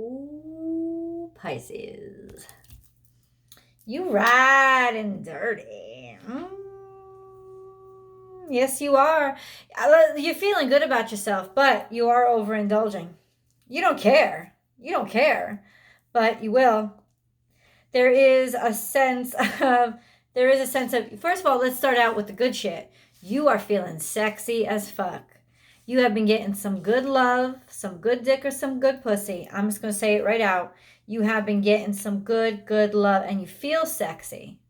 Ooh, Pisces. You ride and dirty. Yes, you are. You're feeling good about yourself, but you are overindulging. You don't care. You don't care, but you will. There is a sense of, first of all, let's start out with the good shit. You are feeling sexy as fuck. You have been getting some good love, some good dick, or some good pussy. I'm just going to say it right out. You have been getting some good love, and you feel sexy.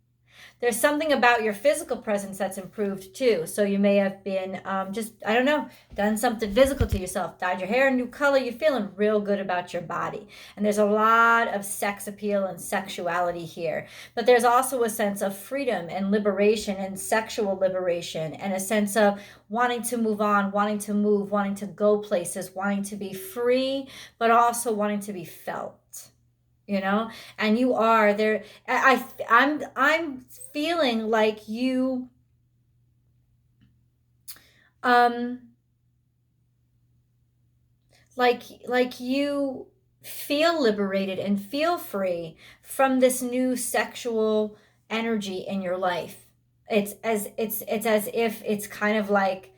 There's something about your physical presence that's improved too. So you may have been I don't know, done something physical to yourself, dyed your hair a new color. You're feeling real good about your body. And there's a lot of sex appeal and sexuality here. But there's also a sense of freedom and liberation and sexual liberation and a sense of wanting to move on, wanting to move, wanting to go places, wanting to be free, but also wanting to be felt. And you are there. I'm feeling like you um like you feel liberated and feel free from this new sexual energy in your life. It's as if it's kind of like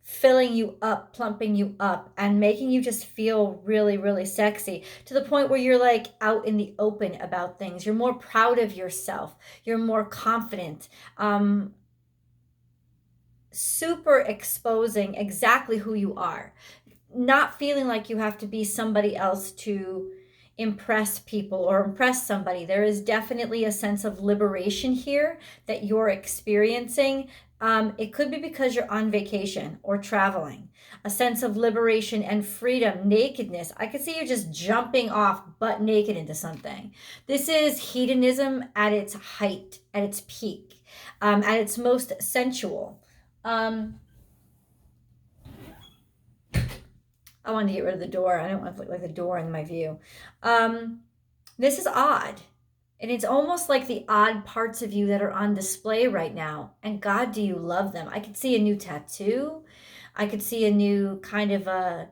filling you up, plumping you up, and making you just feel really sexy to the point where you're like out in the open about things. You're more proud of yourself. You're more confident. Super exposing exactly who you are. Not feeling like you have to be somebody else to impress people or impress somebody. There is definitely a sense of liberation here that you're experiencing. It could be because you're on vacation or traveling. A sense of liberation and freedom, nakedness. I could see you just jumping off butt naked into something. This is hedonism at its height, at its peak, at its most sensual. I wanted to get rid of the door. I don't want to look like the door in my view. This is odd. And it's almost like the odd parts of you that are on display right now. And God, do you love them? I could see a new tattoo. I could see a new kind of a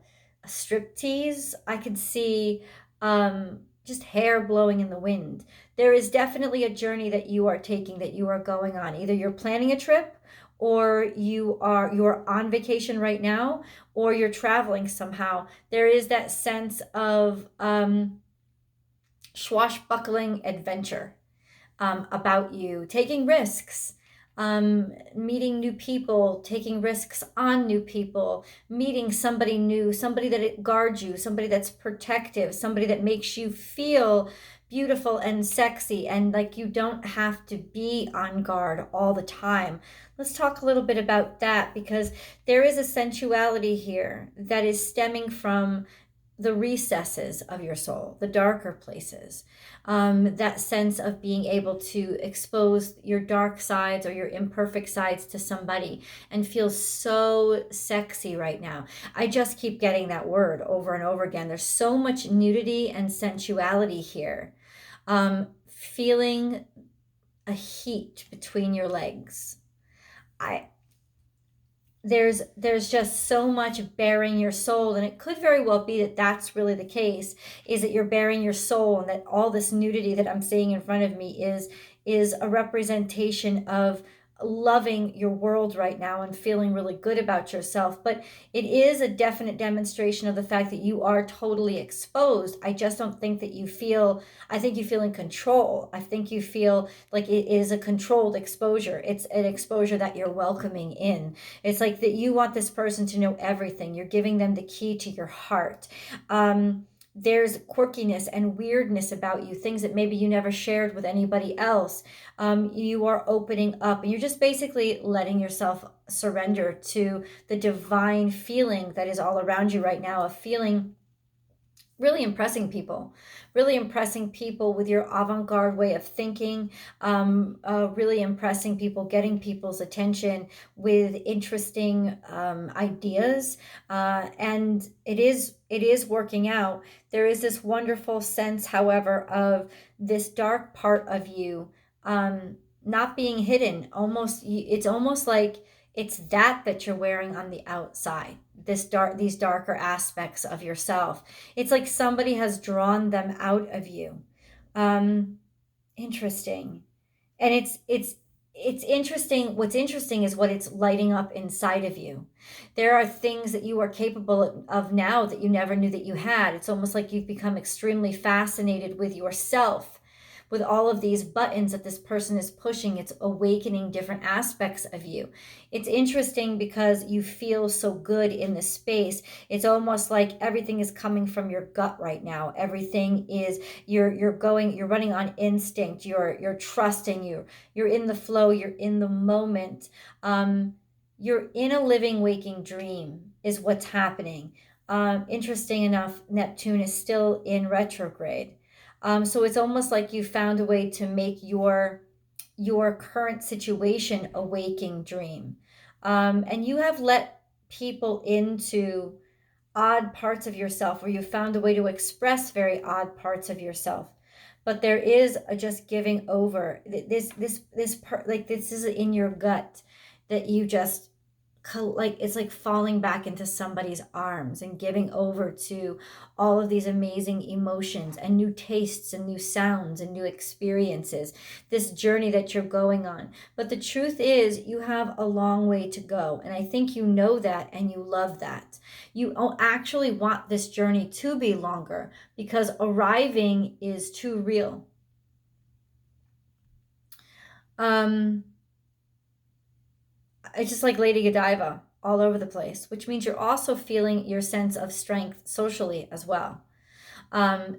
striptease. I could see just hair blowing in the wind. There is definitely a journey that you are taking, that you are going on. Either you're planning a trip, or you're on vacation right now, or you're traveling somehow. There is that sense of swashbuckling adventure about you, taking risks, meeting new people, taking risks on new people, meeting somebody new, somebody that guards you, somebody that's protective, somebody that makes you feel beautiful and sexy and like you don't have to be on guard all the time. Let's talk a little bit about that, because there is a sensuality here that is stemming from the recesses of your soul, the darker places, that sense of being able to expose your dark sides or your imperfect sides to somebody and feel so sexy right now. I just keep getting that word over and over again. There's so much nudity and sensuality here. Feeling a heat between your legs. There's just so much bearing your soul, and it could very well be that that's really the case, is that you're bearing your soul, and that all this nudity that I'm seeing in front of me is a representation of loving your world right now and feeling really good about yourself. But it is a definite demonstration of the fact that you are totally exposed. I just don't think that I think you feel in control. I think you feel like it is a controlled exposure. It's an exposure that you're welcoming in. It's like that you want this person to know everything. You're giving them the key to your heart. There's quirkiness and weirdness about you, things that maybe you never shared with anybody else. You are opening up, and you're just basically letting yourself surrender to the divine feeling that is all around you right now, of feeling really impressing people with your avant-garde way of thinking, really impressing people, getting people's attention with interesting ideas, and it is working out. There is this wonderful sense, however, of this dark part of you not being hidden. It's almost like It's that you're wearing on the outside, these darker aspects of yourself. It's like somebody has drawn them out of you. Um, Interesting. And it's interesting. What's interesting is what it's lighting up inside of you. There are things that you are capable of now that you never knew that you had. It's almost like you've become extremely fascinated with yourself, with all of these buttons that this person is pushing. It's awakening different aspects of you. It's interesting because you feel so good in this space. It's almost like everything is coming from your gut right now. Everything is, you're running on instinct. You're trusting, you're in the flow, you're in the moment. You're in a living waking dream is what's happening. Interesting enough, Neptune is still in retrograde. So it's almost like you found a way to make your current situation a waking dream. And you have let people into odd parts of yourself, or you found a way to express very odd parts of yourself. But there is a just giving over. This part, like this is in your gut, that you just, like, it's like falling back into somebody's arms and giving over to all of these amazing emotions and new tastes and new sounds and new experiences, this journey that you're going on. But the truth is, you have a long way to go, and I think you know that, and you love that. You actually want this journey to be longer, because arriving is too real. It's just like Lady Godiva all over the place, which means you're also feeling your sense of strength socially as well.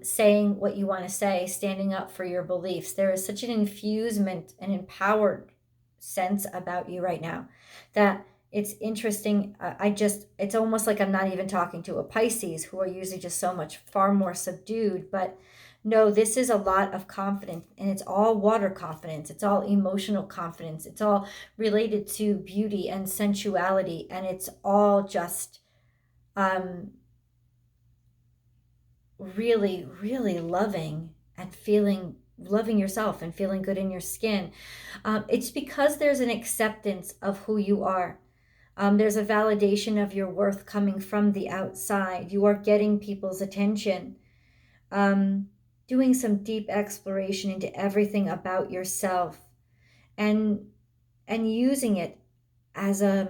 Saying what you want to say, standing up for your beliefs. There is such an infusement, an empowered sense about you right now that it's interesting. It's almost like I'm not even talking to a Pisces, who are usually just so much far more subdued. But no, this is a lot of confidence, and it's all water confidence. It's all emotional confidence. It's all related to beauty and sensuality, and it's all just really, really loving and loving yourself and feeling good in your skin. It's because there's an acceptance of who you are. There's a validation of your worth coming from the outside. You are getting people's attention. Doing some deep exploration into everything about yourself, and using it as a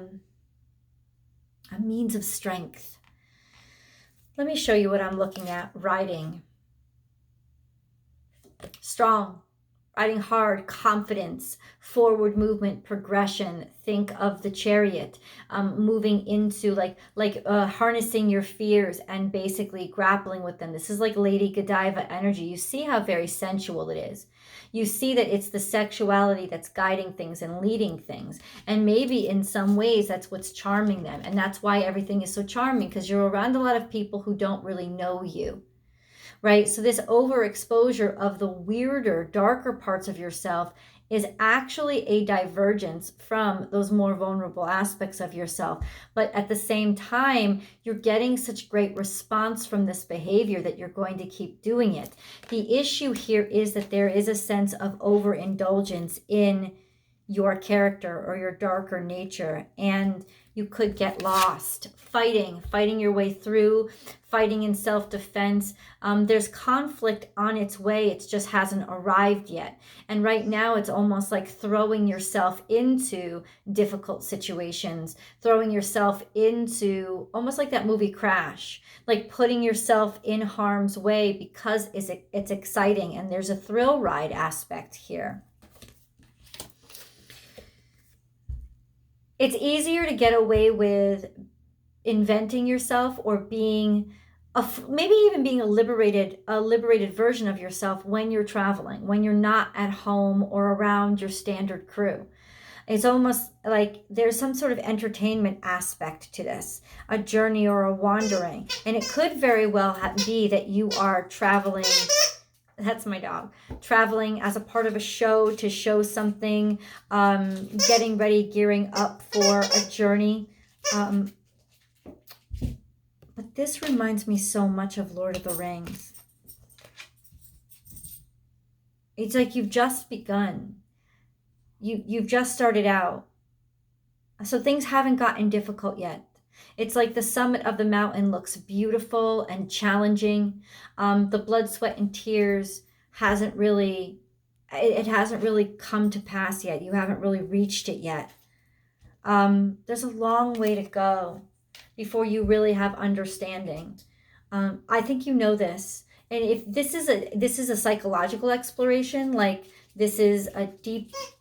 means of strength. Let me show you what I'm looking at. Riding. Strong. Riding hard, confidence, forward movement, progression. Think of the Chariot, moving into harnessing your fears and basically grappling with them. This is like Lady Godiva energy. You see how very sensual it is. You see that it's the sexuality that's guiding things and leading things. And maybe in some ways that's what's charming them. And that's why everything is so charming, because you're around a lot of people who don't really know you. Right? So this overexposure of the weirder, darker parts of yourself is actually a divergence from those more vulnerable aspects of yourself. But at the same time, you're getting such great response from this behavior that you're going to keep doing it. The issue here is that there is a sense of overindulgence in your character or your darker nature, and you could get lost fighting your way through, fighting in self-defense. There's conflict on its way. It just hasn't arrived yet. And right now it's almost like throwing yourself into difficult situations, throwing yourself into almost like that movie Crash, like putting yourself in harm's way because it's exciting, and there's a thrill ride aspect here. It's easier to get away with inventing yourself or being maybe even being a liberated version of yourself when you're traveling, when you're not at home or around your standard crew. It's almost like there's some sort of entertainment aspect to this, a journey or a wandering. And it could very well be that you are traveling. That's my dog. Traveling as a part of a show to show something, getting ready, gearing up for a journey. But this reminds me so much of Lord of the Rings. It's like you've just begun. You've just started out. So things haven't gotten difficult yet. It's like the summit of the mountain looks beautiful and challenging. The blood, sweat, and tears hasn't really, it hasn't really come to pass yet. You haven't really reached it yet. There's a long way to go before you really have understanding. I think you know this. And if this is a psychological exploration, like this is a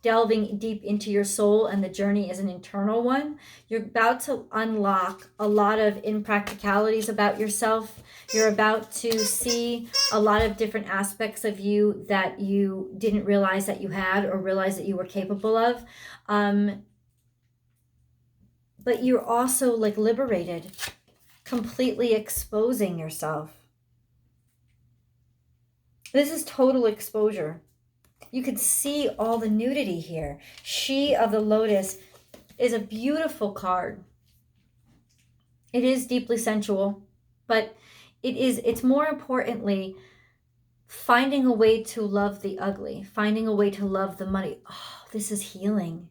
delving deep into your soul, and the journey is an internal one, you're about to unlock a lot of impracticalities about yourself. You're about to see a lot of different aspects of you that you didn't realize that you had or realize that you were capable of. But you're also like liberated, completely exposing yourself. This is total exposure. You can see all the nudity here. She of the Lotus is a beautiful card. It is deeply sensual, but it's more importantly finding a way to love the ugly, finding a way to love the muddy. Oh, this is healing.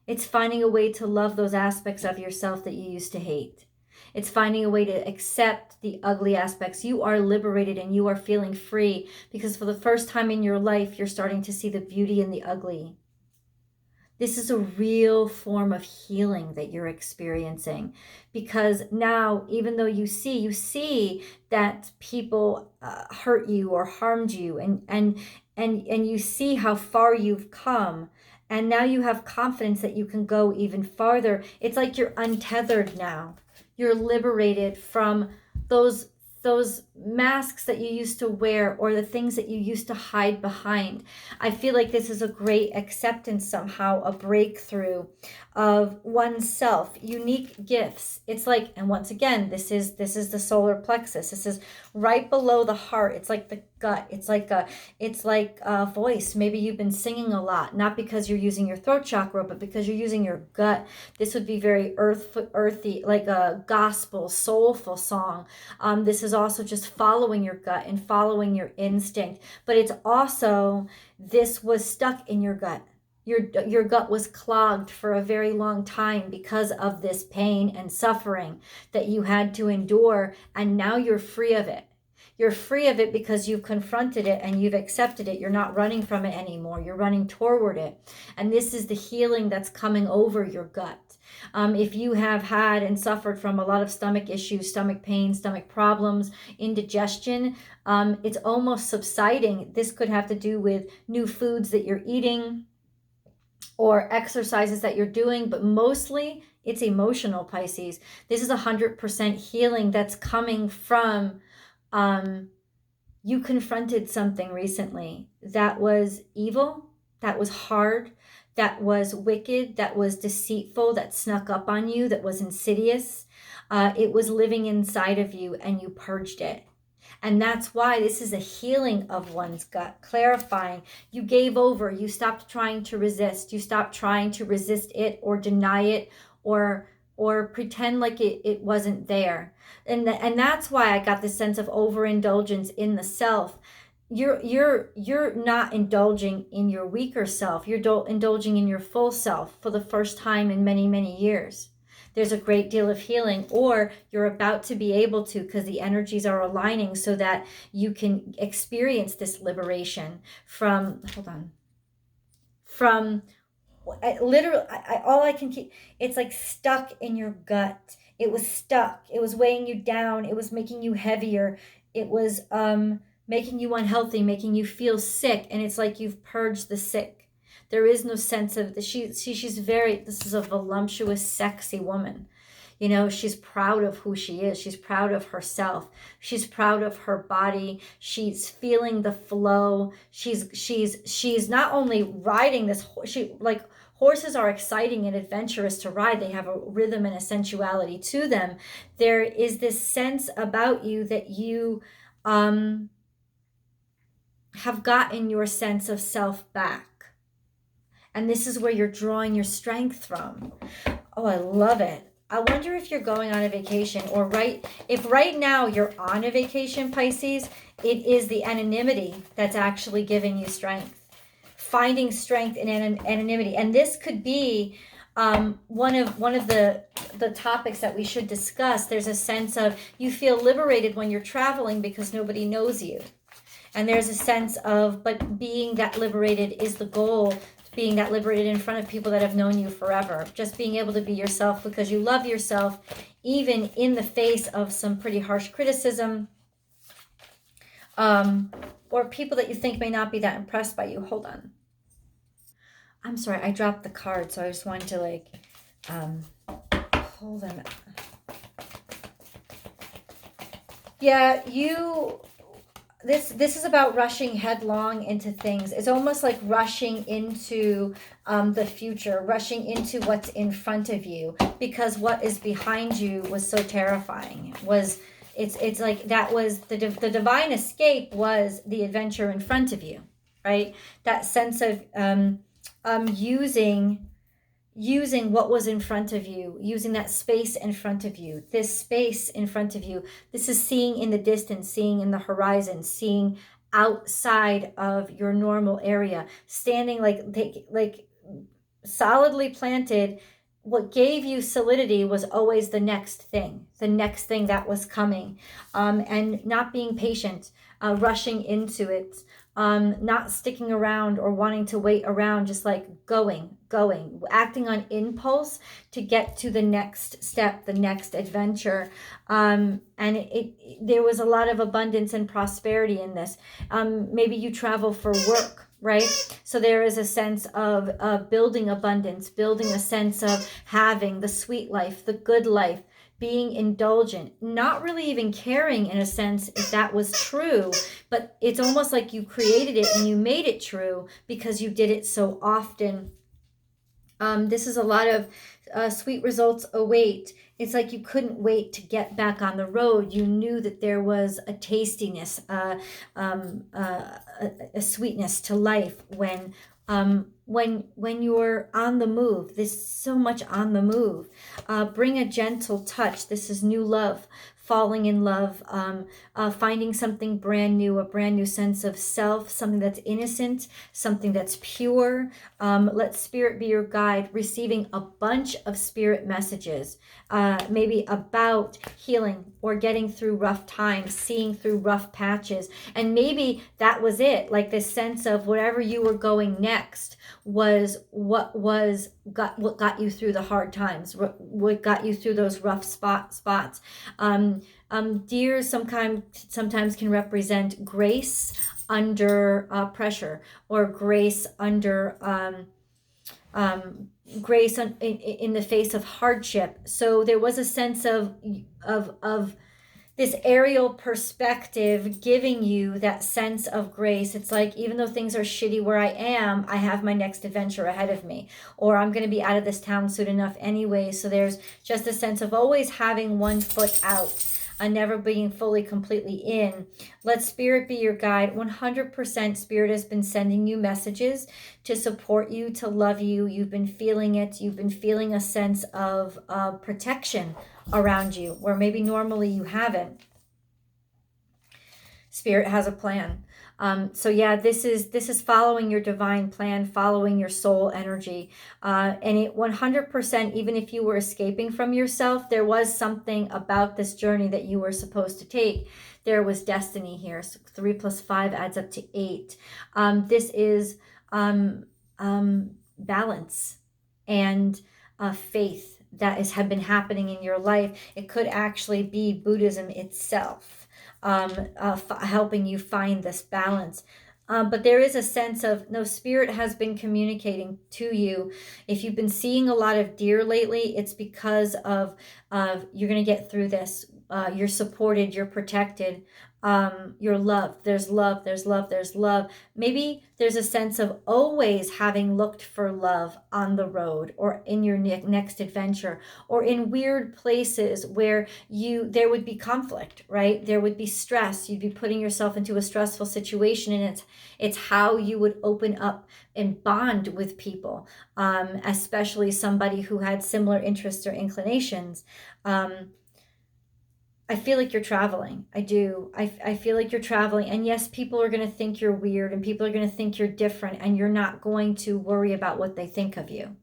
It's finding a way to love those aspects of yourself that you used to hate. It's finding a way to accept the ugly aspects. You are liberated and you are feeling free because for the first time in your life, you're starting to see the beauty in the ugly. This is a real form of healing that you're experiencing, because now, even though you see that people hurt you or harmed you, and you see how far you've come, and now you have confidence that you can go even farther. It's like you're untethered now. You're liberated from those masks that you used to wear or the things that you used to hide behind. I feel like this is a great acceptance somehow, a breakthrough of oneself, unique gifts. It's like, and once again, this is the solar plexus. This is right below the heart. It's like the gut. It's like a voice. Maybe you've been singing a lot, not because you're using your throat chakra, but because you're using your gut. This would be very earthy, like a gospel, soulful song. This is also just following your gut and following your instinct, but it's also, this was stuck in your gut. Your gut was clogged for a very long time because of this pain and suffering that you had to endure, and now you're free of it. You're free of it because you've confronted it and you've accepted it. You're not running from it anymore. You're running toward it. And this is the healing that's coming over your gut. If you have had and suffered from a lot of stomach issues, stomach pain, stomach problems, indigestion, it's almost subsiding. This could have to do with new foods that you're eating or exercises that you're doing, but mostly it's emotional, Pisces. This is 100% healing that's coming from you confronted something recently that was evil, that was hard, that was wicked, that was deceitful, that snuck up on you, that was insidious. It was living inside of you and you purged it. And that's why this is a healing of one's gut, clarifying. You gave over. You stopped trying to resist. You stopped trying to resist it or deny it or pretend like it wasn't there. And that's why I got this sense of overindulgence in the self. You're not indulging in your weaker self. You're indulging in your full self for the first time in many, many years. There's a great deal of healing, or you're about to be able to, because the energies are aligning so that you can experience this liberation from, literally, all I can keep, it's like stuck in your gut. It was stuck. It was weighing you down. It was making you heavier. It was making you unhealthy, making you feel sick. And it's like you've purged the sick. There is no sense of she's very, this is a voluptuous, sexy woman. You know, she's proud of who she is. She's proud of herself. She's proud of her body. She's feeling the flow. She's not only riding this, like horses are exciting and adventurous to ride. They have a rhythm and a sensuality to them. There is this sense about you that you have gotten your sense of self back. And this is where you're drawing your strength from. Oh, I love it. I wonder if you're going on a vacation, or if right now you're on a vacation, Pisces, it is the anonymity that's actually giving you strength. Finding strength in anonymity. And this could be One of the topics that we should discuss, there's a sense of you feel liberated when you're traveling because nobody knows you. And there's a sense of, but being that liberated is the goal, being that liberated in front of people that have known you forever. Just being able to be yourself because you love yourself, even in the face of some pretty harsh criticism, or people that you think may not be that impressed by you. Hold on. I'm sorry, I dropped the card, so I just wanted to hold on. Yeah, this is about rushing headlong into things. It's almost like rushing into the future, rushing into what's in front of you, because what is behind you was so terrifying. It's like that was the divine escape was the adventure in front of you, right? That sense of using what was in front of you, using that space in front of you, this space in front of you. This is seeing in the distance, seeing in the horizon, seeing outside of your normal area, standing like solidly planted. What gave you solidity was always the next thing that was coming, and not being patient, rushing into it, not sticking around or wanting to wait around, just like going, acting on impulse to get to the next step, the next adventure. And there was a lot of abundance and prosperity in this. Maybe you travel for work, right? So there is a sense of building abundance, building a sense of having the sweet life, the good life, being indulgent, not really even caring in a sense if that was true, but it's almost like you created it and you made it true because you did it so often. This is a lot of sweet results await. It's like you couldn't wait to get back on the road. You knew that there was a tastiness, a sweetness to life when you're on the move. There's so much on the move. Bring a gentle touch. This is new love, falling in love, finding something brand new, a brand new sense of self, something that's innocent, something that's pure. Let spirit be your guide, receiving a bunch of spirit messages, maybe about healing or getting through rough times, seeing through rough patches. And maybe that was it, like this sense of whatever you were going next was what got you through the hard times, what got you through those rough spots. Deer sometimes can represent grace under pressure, or grace under grace in the face of hardship. So there was a sense of this aerial perspective giving you that sense of grace. It's like, even though things are shitty where I am, I have my next adventure ahead of me, or I'm going to be out of this town soon enough anyway. So there's just a sense of always having one foot out and never being fully, completely in. Let spirit be your guide. 100% spirit has been sending you messages to support you, to love you. You've been feeling it. You've been feeling a sense of protection around you where maybe normally you haven't. Spirit has a plan. So yeah, this is following your divine plan, following your soul energy. And it 100%, even if you were escaping from yourself, there was something about this journey that you were supposed to take. There was destiny here. So 3 + 5 adds up to 8. This is balance and faith that had been happening in your life. It could actually be Buddhism itself, helping you find this balance. But there is a sense of, no, spirit has been communicating to you. If you've been seeing a lot of deer lately, it's because of you're going to get through this. You're supported, you're protected, you're loved. There's love, there's love, there's love. Maybe there's a sense of always having looked for love on the road, or in your next adventure, or in weird places where there would be conflict, right? There would be stress. You'd be putting yourself into a stressful situation, and it's how you would open up and bond with people, especially somebody who had similar interests or inclinations. I feel like you're traveling. I do. I feel like you're traveling. And yes, people are going to think you're weird, and people are going to think you're different, and you're not going to worry about what they think of you.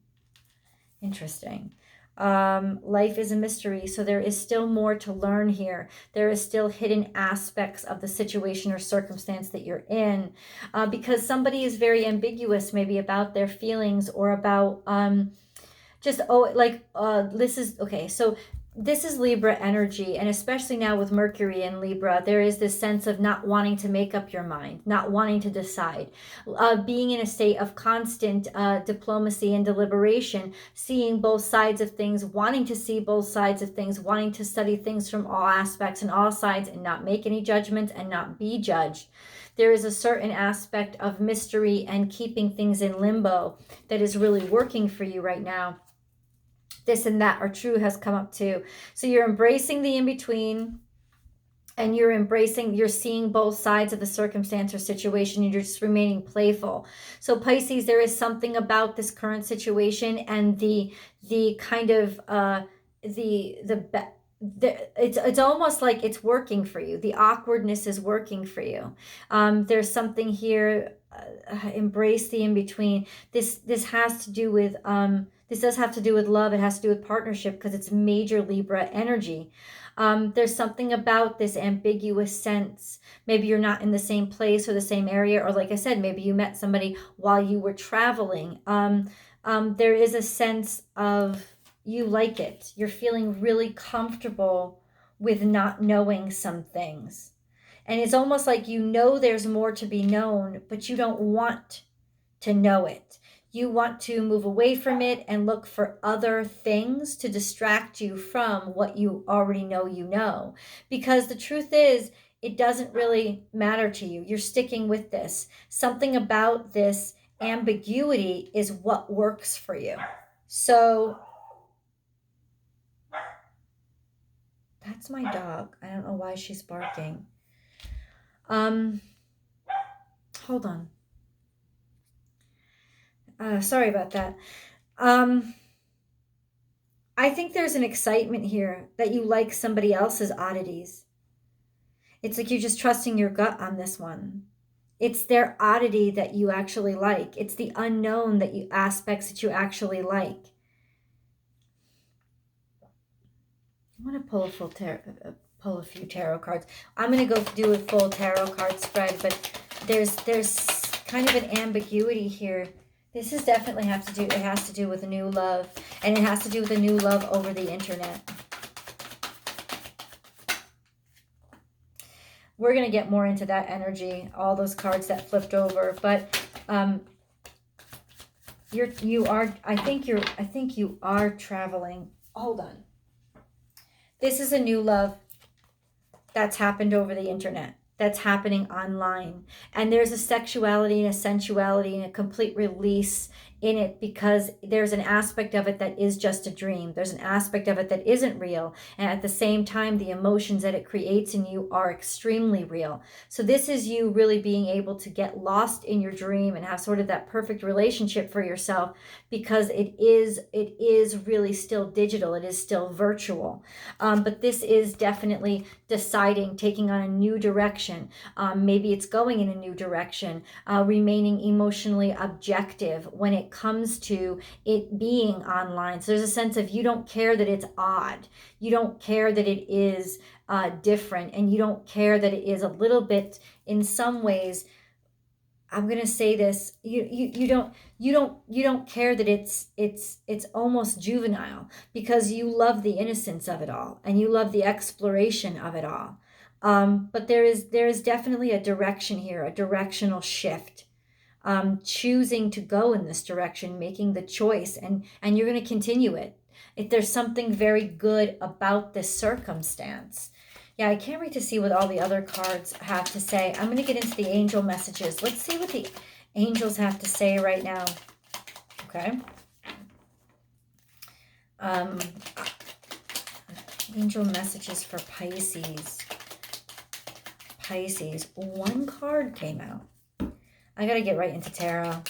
Interesting. Life is a mystery, so there is still more to learn here. There is still hidden aspects of the situation or circumstance that you're in, because somebody is very ambiguous, maybe about their feelings or about just this is okay. So this is Libra energy, and especially now with Mercury in Libra, there is this sense of not wanting to make up your mind, not wanting to decide, being in a state of constant diplomacy and deliberation, seeing both sides of things, wanting to see both sides of things, wanting to study things from all aspects and all sides and not make any judgments and not be judged. There is a certain aspect of mystery and keeping things in limbo that is really working for you right now. This and that are true has come up too. So you're embracing the in-between, and you're seeing both sides of the circumstance or situation, and you're just remaining playful. So Pisces, there is something about this current situation and the kind of it's almost like it's working for you. The awkwardness is working for you. There's something here. Embrace the in-between. This has to do with this does have to do with love. It has to do with partnership because it's major Libra energy. There's something about this ambiguous sense. Maybe you're not in the same place or the same area, or like I said, maybe you met somebody while you were traveling. There is a sense of you like it. You're feeling really comfortable with not knowing some things. And it's almost like you know there's more to be known, but you don't want to know it. You want to move away from it and look for other things to distract you from what you already know you know. Because the truth is, it doesn't really matter to you. You're sticking with this. Something about this ambiguity is what works for you. So that's my dog. I don't know why she's barking. Hold on. Sorry about that. I think there's an excitement here that you like somebody else's oddities. It's like you're just trusting your gut on this one. It's their oddity that you actually like. It's the unknown aspects that you actually like. I'm gonna pull a few tarot cards. I'm gonna go do a full tarot card spread, but there's kind of an ambiguity here. This has definitely has to do with a new love, and it has to do with a new love over the internet. We're going to get more into that energy, all those cards that flipped over, but I think you are traveling. Hold on. This is a new love that's happened over the internet. That's happening online. And there's a sexuality and a sensuality and a complete release in it, because there's an aspect of it that is just a dream. There's an aspect of it that isn't real. And at the same time, the emotions that it creates in you are extremely real. So this is you really being able to get lost in your dream and have sort of that perfect relationship for yourself, because it is really still digital. It is still virtual. But this is definitely deciding, taking on a new direction. Maybe it's going in a new direction, remaining emotionally objective when it comes to it being online. So there's a sense of you don't care that it's odd. You don't care that it is different, and you don't care that it is a little bit, in some ways, I'm gonna say this. You don't care that it's almost juvenile, because you love the innocence of it all and you love the exploration of it all. But there is definitely a direction here, a directional shift. Choosing to go in this direction, making the choice, and you're going to continue it. If there's something very good about this circumstance. Yeah, I can't wait to see what all the other cards have to say. I'm going to get into the angel messages. Let's see what the angels have to say right now. Okay. Angel messages for Pisces. Pisces. One card came out. I got to get right into tarot.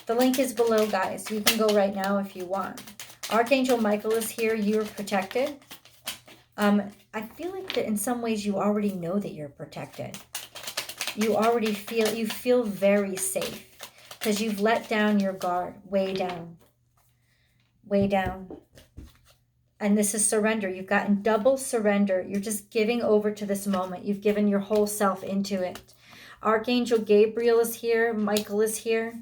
The link is below, guys. You can go right now if you want. Archangel Michael is here. You're protected. I feel like that in some ways you already know that you're protected. You feel very safe, because you've let down your guard way down. way down. And this is surrender. You've gotten double surrender. You're just giving over to this moment. You've given your whole self into it. Archangel Gabriel is here. Michael is here.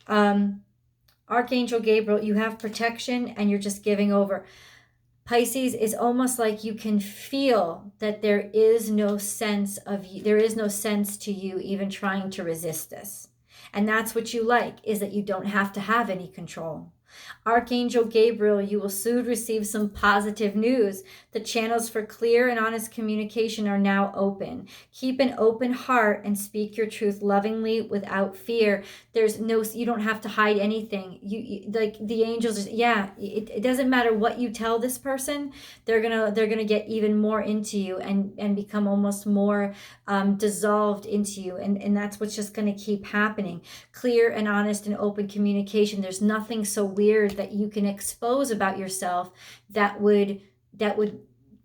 Archangel Gabriel, you have protection and you're just giving over. Pisces, is almost like you can feel that there is no sense of you. There is no sense to you even trying to resist this. And that's what you like, is that you don't have to have any control. Archangel Gabriel, you will soon receive some positive news. The channels for clear and honest communication are now open. Keep an open heart and speak your truth lovingly without fear. You don't have to hide anything. You like the angels, it doesn't matter what you tell this person. They're gonna get even more into you and become almost more dissolved into you. And that's what's just gonna keep happening. Clear and honest and open communication. There's nothing so weird that you can expose about yourself that would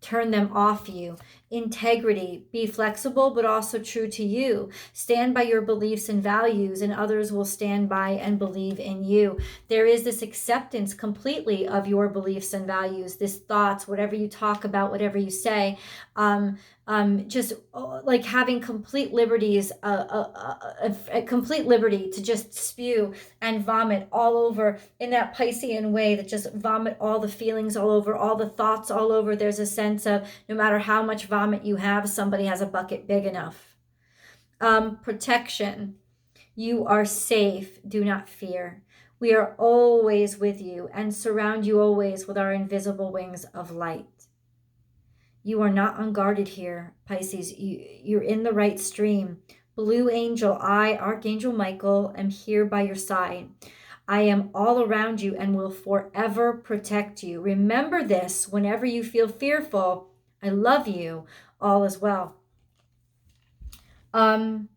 turn them off you. Integrity, be flexible but also true to you. Stand by your beliefs and values, and others will stand by and believe in you. There is this acceptance completely of your beliefs and values, this thoughts, whatever you talk about, whatever you say, just like having complete liberties, a complete liberty to just spew and vomit all over in that Piscean way, that just vomit all the feelings all over, all the thoughts all over. There's a sense of no matter how much vomit you have, somebody has a bucket big enough. Protection. You are safe. Do not fear. We are always with you and surround you always with our invisible wings of light. You are not unguarded here, Pisces. You're in the right stream. Blue angel, I, Archangel Michael, am here by your side. I am all around you and will forever protect you. Remember this whenever you feel fearful. I love you. All is well. I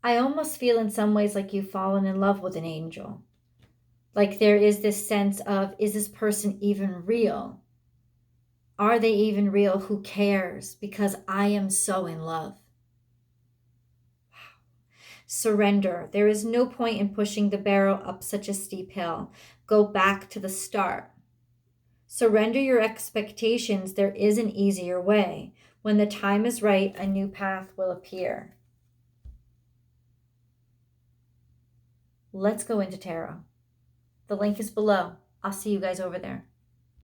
almost feel in some ways like you've fallen in love with an angel. Like there is this sense of, is this person even real? Are they even real? Who cares? Because I am so in love. Wow. Surrender. There is no point in pushing the barrel up such a steep hill. Go back to the start. Surrender your expectations. There is an easier way. When the time is right, a new path will appear. Let's go into tarot. The link is below. I'll see you guys over there.